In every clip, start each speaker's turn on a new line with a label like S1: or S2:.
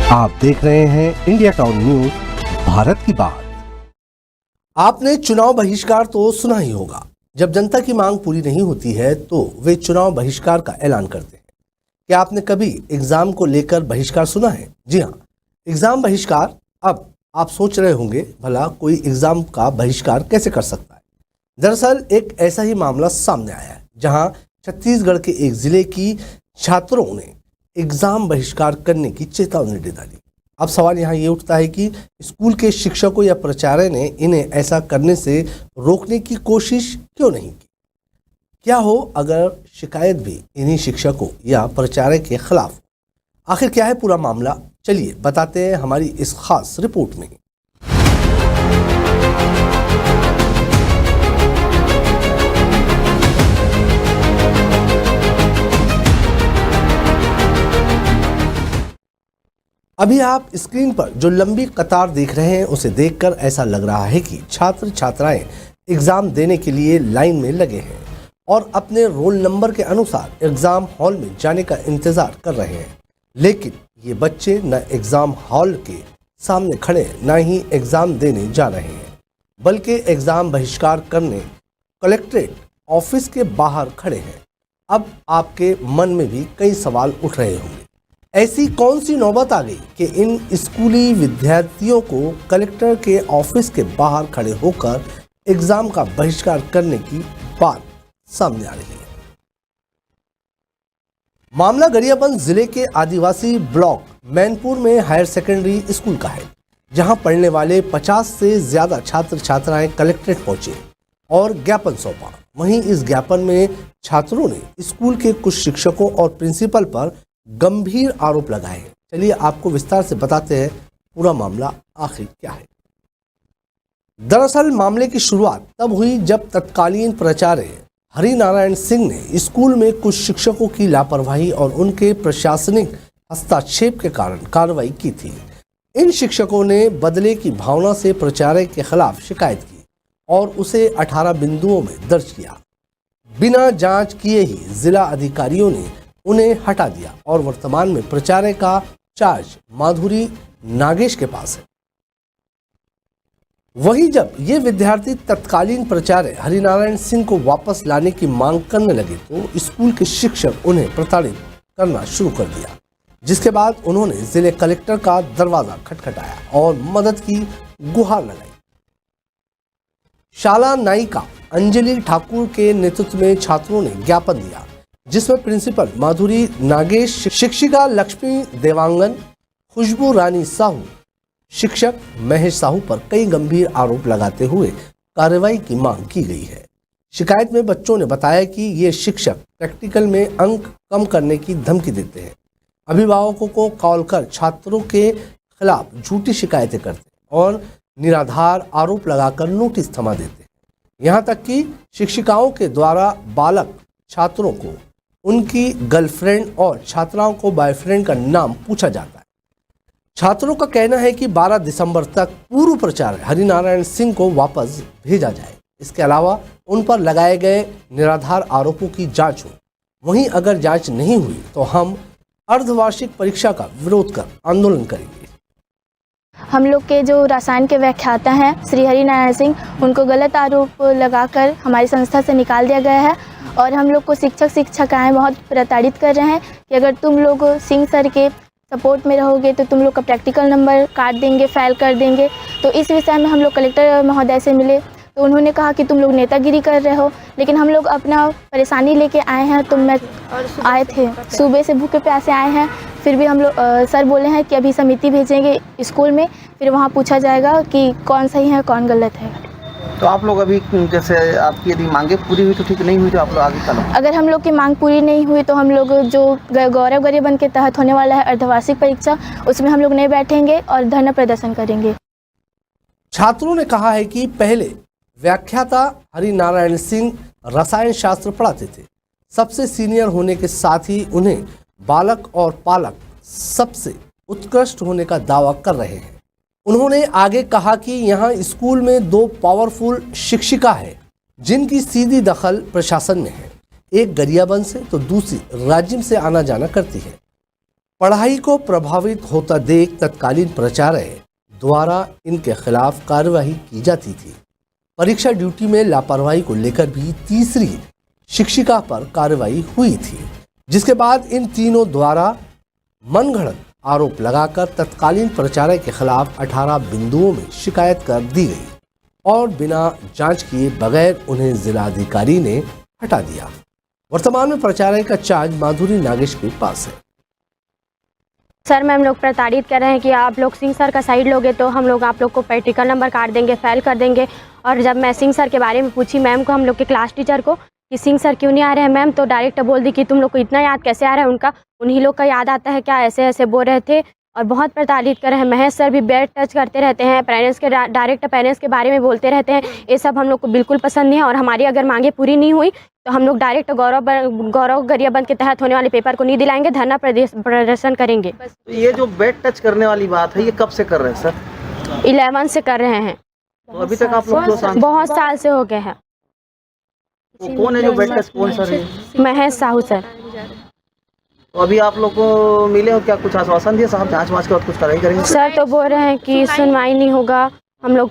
S1: आप देख रहे हैं इंडिया टाउन न्यूज, भारत की बात। आपने चुनाव बहिष्कार तो सुना ही होगा। जब जनता की मांग पूरी नहीं होती है तो वे चुनाव बहिष्कार का ऐलान करते हैं। क्या आपने कभी एग्जाम को लेकर बहिष्कार सुना है? जी हाँ, एग्जाम बहिष्कार। अब आप सोच रहे होंगे, भला कोई एग्जाम का बहिष्कार कैसे कर सकता है? दरअसल एक ऐसा ही मामला सामने आया है, जहां छत्तीसगढ़ के एक जिले की छात्रों ने एग्जाम बहिष्कार करने की चेतावनी दे डाली। अब सवाल यहाँ ये उठता है कि स्कूल के शिक्षकों या प्राचार्य ने इन्हें ऐसा करने से रोकने की कोशिश क्यों नहीं की? क्या हो अगर शिकायत भी इन्हीं शिक्षकों या प्राचार्य के खिलाफ हो? आखिर क्या है पूरा मामला? चलिए बताते हैं हमारी इस खास रिपोर्ट में। अभी आप स्क्रीन पर जो लंबी कतार देख रहे हैं उसे देखकर ऐसा लग रहा है कि छात्र छात्राएं एग्जाम देने के लिए लाइन में लगे हैं और अपने रोल नंबर के अनुसार एग्जाम हॉल में जाने का इंतजार कर रहे हैं। लेकिन ये बच्चे न एग्जाम हॉल के सामने खड़े न ही एग्जाम देने जा रहे हैं, बल्कि एग्जाम बहिष्कार करने कलेक्ट्रेट ऑफिस के बाहर खड़े हैं। अब आपके मन में भी कई सवाल उठ रहे होंगे, ऐसी कौन सी नौबत आ गई कि इन स्कूली विद्यार्थियों को कलेक्टर के ऑफिस के बाहर खड़े होकर एग्जाम का बहिष्कार करने की बात सामने आ रही है। मामला गरियाबंद जिले के आदिवासी ब्लॉक मैनपुर में हायर सेकेंडरी स्कूल का है, जहां पढ़ने वाले 50 से ज्यादा छात्र छात्राएं कलेक्ट्रेट पहुंचे और ज्ञापन सौंपा। वहीं इस ज्ञापन में छात्रों ने स्कूल के कुछ शिक्षकों और प्रिंसिपल पर गंभीर आरोप लगाए हैं। चलिए आपको विस्तार से बताते हैं पूरा मामला आखिर क्या है। दरअसल मामले की शुरुआत तब हुई जब तत्कालीन प्राचार्य हरिनारायण सिंह ने स्कूल में कुछ शिक्षकों की लापरवाही और उनके प्रशासनिक हस्तक्षेप के कारण कार्रवाई की थी। इन शिक्षकों ने बदले की भावना से प्राचार्य के खिलाफ शिकायत की और उसे 18 बिंदुओं में दर्ज किया। बिना जांच किए ही जिला अधिकारियों ने उन्हें हटा दिया और वर्तमान में प्राचार्य का चार्ज माधुरी नागेश के पास है। वहीं जब ये विद्यार्थी तत्कालीन प्राचार्य हरिनारायण सिंह को वापस लाने की मांग करने लगे तो स्कूल के शिक्षक उन्हें प्रताड़ित करना शुरू कर दिया, जिसके बाद उन्होंने जिले कलेक्टर का दरवाजा खटखटाया और मदद की गुहार लगाई। शाला नायिका अंजलि ठाकुर के नेतृत्व में छात्रों ने ज्ञापन दिया, जिसमें प्रिंसिपल माधुरी नागेश, शिक्षिका लक्ष्मी देवांगन, खुशबू रानी साहू, शिक्षक महेश साहू पर कई गंभीर आरोप लगाते हुए कार्रवाई की मांग की गई है। शिकायत में बच्चों ने बताया कि ये शिक्षक प्रैक्टिकल में अंक कम करने की धमकी देते हैं, अभिभावकों को कॉल कर छात्रों के खिलाफ झूठी शिकायतें करते हैं और निराधार आरोप लगाकर नोटिस थमा देते हैं। यहाँ तक कि शिक्षिकाओं के द्वारा बालक छात्रों को उनकी गर्लफ्रेंड और छात्राओं को बॉयफ्रेंड का नाम पूछा जाता है। छात्रों का कहना है कि 12 दिसंबर तक पूर्व प्राचार्य हरिनारायण सिंह को वापस भेजा जाए। इसके अलावा उन पर लगाए गए निराधार आरोपों की जांच हो। वहीं अगर जांच नहीं हुई तो हम अर्धवार्षिक परीक्षा का विरोध कर आंदोलन करेंगे।
S2: हम लोग के जो रसायन के व्याख्याता हैं श्री हरिनारायण सिंह, उनको गलत आरोप लगाकर हमारी संस्था से निकाल दिया गया है और हम लोग को शिक्षकाएँ बहुत प्रताड़ित कर रहे हैं कि अगर तुम लोग सिंह सर के सपोर्ट में रहोगे तो तुम लोग का प्रैक्टिकल नंबर काट देंगे, फेल कर देंगे। तो इस विषय में हम लोग कलेक्टर महोदय से मिले तो उन्होंने कहा कि तुम लोग नेतागिरी कर रहे हो, लेकिन हम लोग अपना परेशानी लेके आए हैं। तो मैं आए थे, सुबह से भूखे प्यासे आए हैं, फिर भी हम लोग सर बोले हैं कि अभी समिति भेजेंगे स्कूल में, फिर वहाँ पूछा जाएगा कि कौन सही है कौन गलत है।
S3: तो आप लोग अभी जैसे आपकी यदि मांगे पूरी हुई तो ठीक, नहीं हुई तो आप लोग आगे क्या लोग?
S2: अगर हम लोग की मांग पूरी नहीं हुई तो हम लोग जो गौरव गरियाबंद के तहत होने वाला है अर्धवार्षिक परीक्षा, उसमें हम लोग नहीं बैठेंगे और धरना प्रदर्शन करेंगे।
S1: छात्रों ने कहा है कि पहले व्याख्याता हरिनारायण सिंह रसायन शास्त्र पढ़ाते थे। सबसे सीनियर होने के साथ ही उन्हें बालक और पालक सबसे उत्कृष्ट होने का दावा कर रहे हैं। उन्होंने आगे कहा कि यहाँ स्कूल में 2 पावरफुल शिक्षिका है जिनकी सीधी दखल प्रशासन में है। एक गरियाबंद से तो दूसरी राजिम से आना जाना करती है। पढ़ाई को प्रभावित होता देख तत्कालीन प्राचार्य द्वारा इनके खिलाफ कार्रवाई की जाती थी। परीक्षा ड्यूटी में लापरवाही को लेकर भी तीसरी शिक्षिका पर कार्रवाई हुई थी, जिसके बाद इन तीनों द्वारा मनगढ़ंत आरोप लगाकर तत्कालीन प्राचार्य के खिलाफ 18 बिंदुओं में शिकायत कर दी गई और बिना जांच किए बगैर उन्हें जिलाधिकारी ने हटा दिया। वर्तमान में प्राचार्य का चार्ज माधुरी नागेश के पास है।
S4: सर मैम लोग प्रताड़ित कर रहे हैं कि आप लोग सिंह सर का साइड लोगे तो हम लोग आप लोग को प्रैक्टिकल नंबर काट देंगे, फेल कर देंगे। और जब मैं सिंह सर के बारे में पूछी मैम को, हम लोग के क्लास टीचर को, कि सिंह सर क्यों नहीं आ रहे हैं मैम, तो डायरेक्ट बोल दी कि तुम लोग को इतना याद कैसे आ रहा है उनका, उन्हीं लोग का याद आता है क्या, ऐसे ऐसे बोल रहे थे। और बहुत प्रताड़ित कर रहे हैं। महेश सर भी बेड टच करते रहते हैं, पेरेंट्स के डायरेक्ट पेरेंट्स के बारे में बोलते रहते हैं। ये सब हम लोग को बिल्कुल पसंद नहीं है और हमारी अगर मांगे पूरी नहीं हुई तो हम लोग डायरेक्ट गौरव गरियाबंद के तहत होने वाले पेपर को नहीं दिलाएंगे, धरना प्रदर्शन करेंगे।
S3: तो ये जो बेड टच करने वाली बात है, ये कब से कर रहे हैं सर?
S4: 11 से कर रहे हैं।
S3: तो अभी तक आप लोग
S4: बहुत साल से हो गए हैं।
S3: वो कौन है जो बेड टच, कौन सर है?
S4: महेश साहू सर।
S3: तो अभी आप लोग को मिले हो क्या, कुछ आश्वासन दिया साहब जांच वाँच के बाद कुछ कार्रवाई करेंगे?
S4: सर तो बोल रहे हैं कि सुनवाई नहीं होगा, हम लोग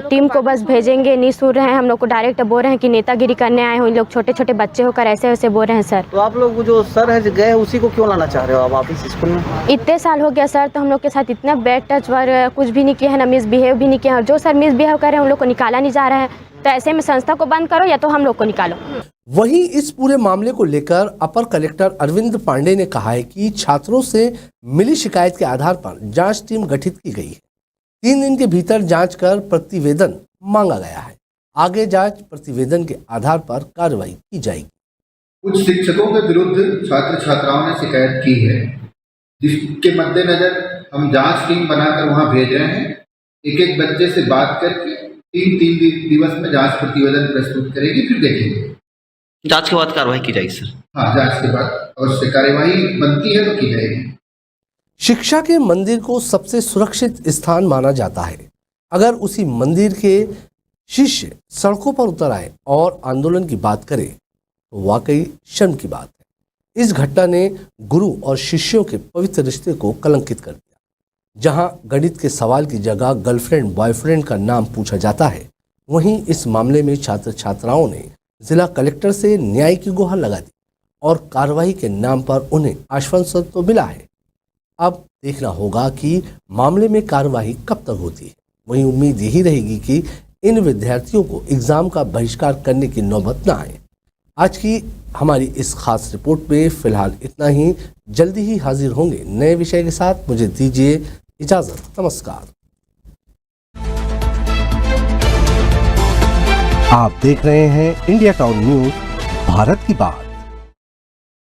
S4: टीम को बस भेजेंगे, नहीं सुन रहे हैं। हम लोग को डायरेक्ट बोल रहे हैं कि नेतागिरी करने आए हो, इन लोग छोटे छोटे बच्चे होकर ऐसे ऐसे बोल रहे हैं सर।
S3: तो आप लोग जो सर है गए उसी को क्यों लाना चाह रहे हो आप वापिस स्कूल में?
S4: इतने साल हो गया सर, तो हम लोग के साथ इतना बैड टच कुछ भी नहीं किया है, ना मिसबिहेव भी नहीं किया है। और जो सर मिसबिहेव कर रहे हैं उन लोग को निकाला नहीं जा रहा है। तो ऐसे में संस्था को बंद करो या तो हम लोग को निकालो।
S1: वहीं इस पूरे मामले को लेकर अपर कलेक्टर अरविंद पांडे ने कहा है कि छात्रों से मिली शिकायत के आधार पर जांच टीम गठित की गई है। 3 दिन के भीतर जांच कर प्रतिवेदन मांगा गया है। आगे जांच प्रतिवेदन के आधार पर कार्रवाई की जाएगी।
S5: कुछ शिक्षकों के विरुद्ध छात्र छात्राओं ने शिकायत की है, जिसके मद्देनजर हम जांच टीम बनाकर वहां भेज रहे हैं। एक एक बच्चे से बात करके 3 दिवस में जांच प्रतिवेदन प्रस्तुत करेगी, फिर देखेंगे।
S3: जांच के बाद कार्रवाई की जाएगी सर?
S5: हाँ, जांच के बाद अवश्य कार्यवाही बनती है तो की जाएगी।
S1: शिक्षा के मंदिर को सबसे सुरक्षित स्थान माना जाता है। अगर उसी मंदिर के शिष्य सड़कों पर उतर आए और आंदोलन की बात करें तो वाकई शर्म की बात है। इस घटना ने गुरु और शिष्यों के पवित्र रिश्ते को कलंकित कर दिया। जहां गणित के सवाल की जगह गर्लफ्रेंड बॉयफ्रेंड का नाम पूछा जाता है, वहीं इस मामले में छात्र छात्राओं ने जिला कलेक्टर से न्याय की गुहार लगा दी और कार्रवाई के नाम पर उन्हें आश्वासन तो मिला है। अब देखना होगा कि मामले में कार्रवाई कब तक होती है। वहीं उम्मीद यही रहेगी कि इन विद्यार्थियों को एग्जाम का बहिष्कार करने की नौबत न आए। आज की हमारी इस खास रिपोर्ट में फिलहाल इतना ही। जल्दी ही हाजिर होंगे नए विषय के साथ। मुझे दीजिए इजाजत। नमस्कार।
S6: आप देख रहे हैं इंडिया टाउन न्यूज, भारत की बात।